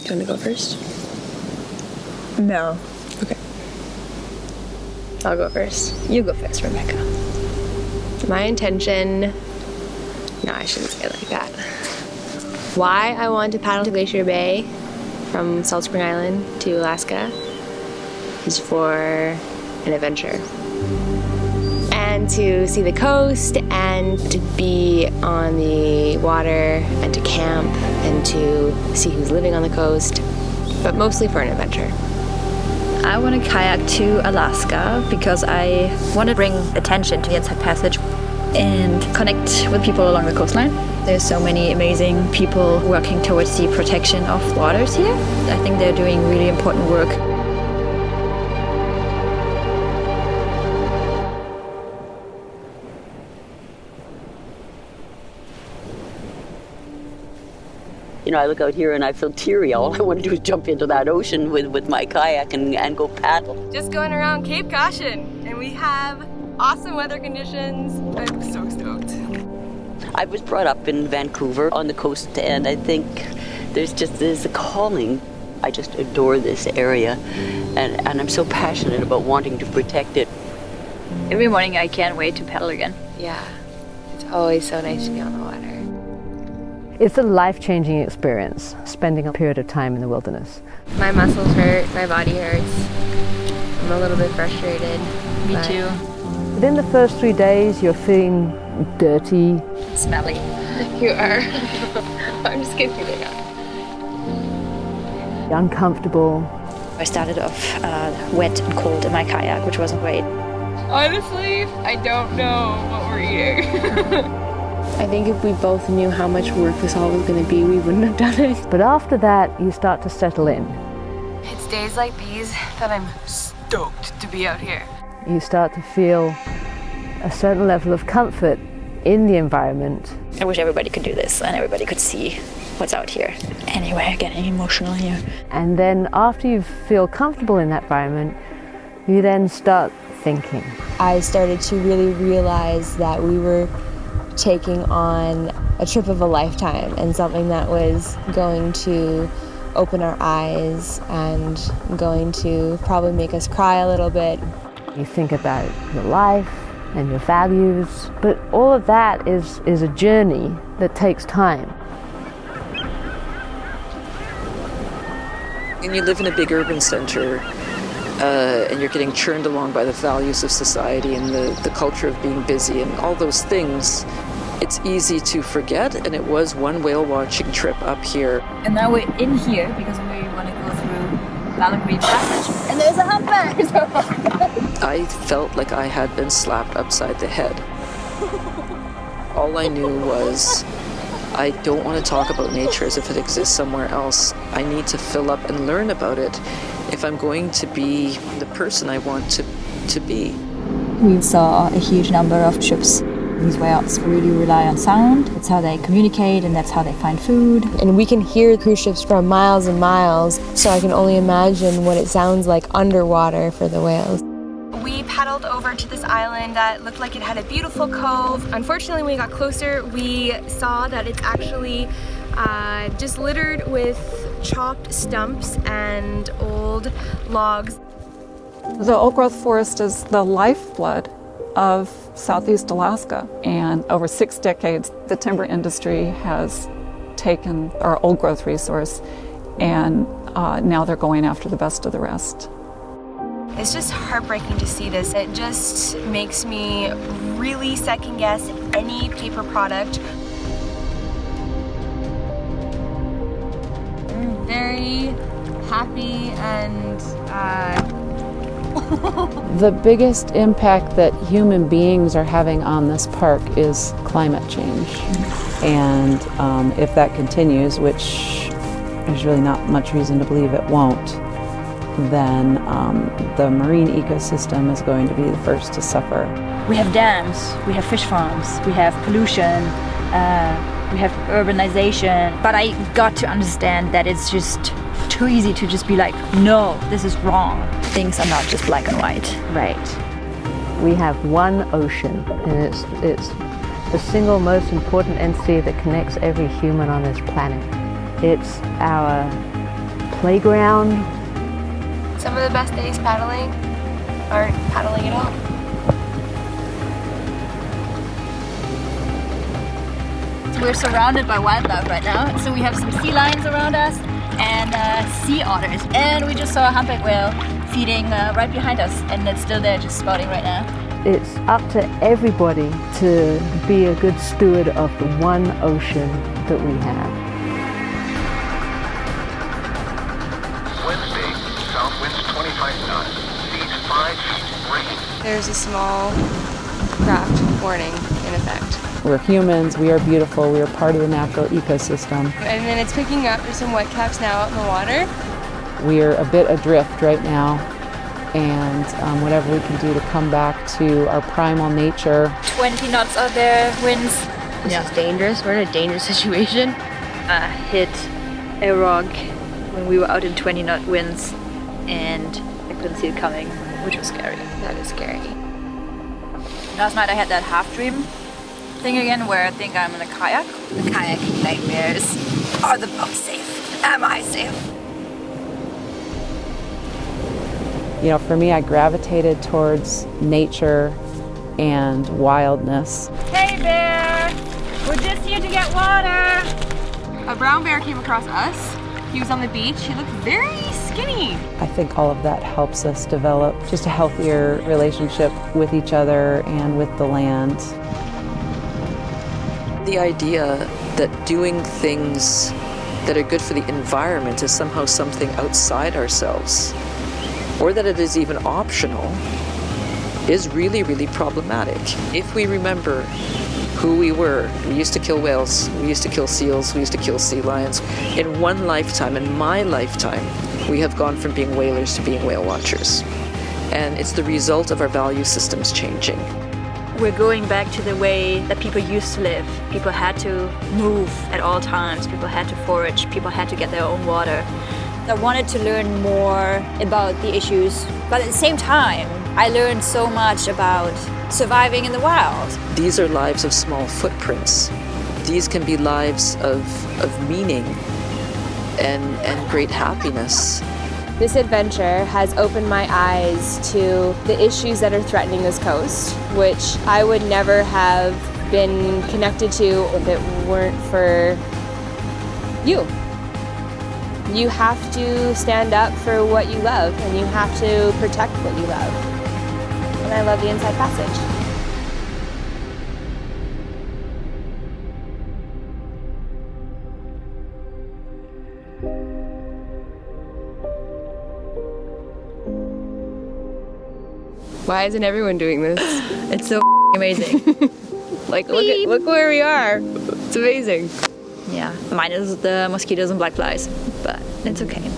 Do you want to go first? No. Okay. I'll go first. You go first, Rebecca. My intention... No, I shouldn't say it like that. Why I want to paddle to Glacier Bay from Salt Spring Island to Alaska is for an adventure. And to see the coast and to be on the water and to camp and to see who's living on the coast, but mostly for an adventure. I want to kayak to Alaska because I want to bring attention to the Inside Passage and connect with people along the coastline. There's so many amazing people working towards the protection of waters here. I think they're doing really important work. You know, I look out here and I feel teary. All I want to do is jump into that ocean with my kayak and go paddle. Just going around Cape Caution, and we have awesome weather conditions. I'm so stoked. I was brought up in Vancouver on the coast, and I think there's a calling. I just adore this area, and I'm so passionate about wanting to protect it. Every morning I can't wait to paddle again. Yeah, it's always so nice to be on the water. It's a life-changing experience, spending a period of time in the wilderness. My muscles hurt, my body hurts. I'm a little bit frustrated. Me too. Within the first 3 days, you're feeling dirty. Smelly. You are. I'm just kidding you now. Uncomfortable. I started off wet and cold in my kayak, which wasn't great. Honestly, I don't know what we're eating. I think if we both knew how much work this all was going to be, we wouldn't have done it. But after that, you start to settle in. It's days like these that I'm stoked to be out here. You start to feel a certain level of comfort in the environment. I wish everybody could do this and everybody could see what's out here. Anyway, I'm getting emotional here. And then after you feel comfortable in that environment, you then start thinking. I started to really realize that we were taking on a trip of a lifetime and something that was going to open our eyes and going to probably make us cry a little bit. You think about your life and your values, but all of that is a journey that takes time. And you live in a big urban center, and you're getting churned along by the values of society and the culture of being busy and all those things. It's easy to forget, and it was one whale watching trip up here. And now we're in here because we want to go through Leukart Passage. And there's a humpback! I felt like I had been slapped upside the head. All I knew was I don't want to talk about nature as if it exists somewhere else. I need to fill up and learn about it if I'm going to be the person I want to be. We saw a huge number of ships. These whales really rely on sound. It's how they communicate and that's how they find food. And we can hear cruise ships from miles and miles, so I can only imagine what it sounds like underwater for the whales. We paddled over to this island that looked like it had a beautiful cove. Unfortunately, when we got closer, we saw that it's actually just littered with chopped stumps and old logs. The old-growth forest is the lifeblood of Southeast Alaska, and over 6 decades the timber industry has taken our old-growth resource and now they're going after the best of the rest. It's just heartbreaking to see this. It just makes me really second guess any paper product. I'm very happy and The biggest impact that human beings are having on this park is climate change. And if that continues, which there's really not much reason to believe it won't, then the marine ecosystem is going to be the first to suffer. We have dams, we have fish farms, we have pollution, we have urbanization. But I got to understand that it's just too easy to just be like, no, this is wrong. Things are not just black and white. Right. We have one ocean, and it's the single most important entity that connects every human on this planet. It's our playground. Some of the best days paddling aren't paddling at all. We're surrounded by wildlife right now. So we have some sea lions around us and sea otters. And we just saw a humpback whale feeding right behind us, and it's still there, just spotting right now. It's up to everybody to be a good steward of the one ocean that we have. Wednesday, south winds 25 knots, seas 5 feet, rain. There's a small craft warning in effect. We're humans, we are beautiful, we are part of the natural ecosystem. And then it's picking up. There's some white caps now out in the water. We're a bit adrift right now, and whatever we can do to come back to our primal nature. 20 knots out there, winds. This is dangerous. We're in a dangerous situation. Hit a rock when we were out in 20 knot winds, and I couldn't see it coming, which was scary. That is scary. Last night I had that half dream thing again where I think I'm in a kayak. The kayaking nightmares. Are the boats safe? Am I safe? You know, for me, I gravitated towards nature and wildness. Hey bear! We're just here to get water! A brown bear came across us. He was on the beach. He looked very skinny. I think all of that helps us develop just a healthier relationship with each other and with the land. The idea that doing things that are good for the environment is somehow something outside ourselves, or that it is even optional, is really, really problematic. If we remember who we were, we used to kill whales, we used to kill seals, we used to kill sea lions. In one lifetime, in my lifetime, we have gone from being whalers to being whale watchers. And it's the result of our value systems changing. We're going back to the way that people used to live. People had to move at all times. People had to forage. People had to get their own water. I wanted to learn more about the issues, but at the same time, I learned so much about surviving in the wild. These are lives of small footprints. These can be lives of meaning and great happiness. This adventure has opened my eyes to the issues that are threatening this coast, which I would never have been connected to if it weren't for you. You have to stand up for what you love, and you have to protect what you love. And I love the Inside Passage. Why isn't everyone doing this? It's so amazing. Like, look where we are. It's amazing. Yeah, minus the mosquitoes and black flies, but it's okay.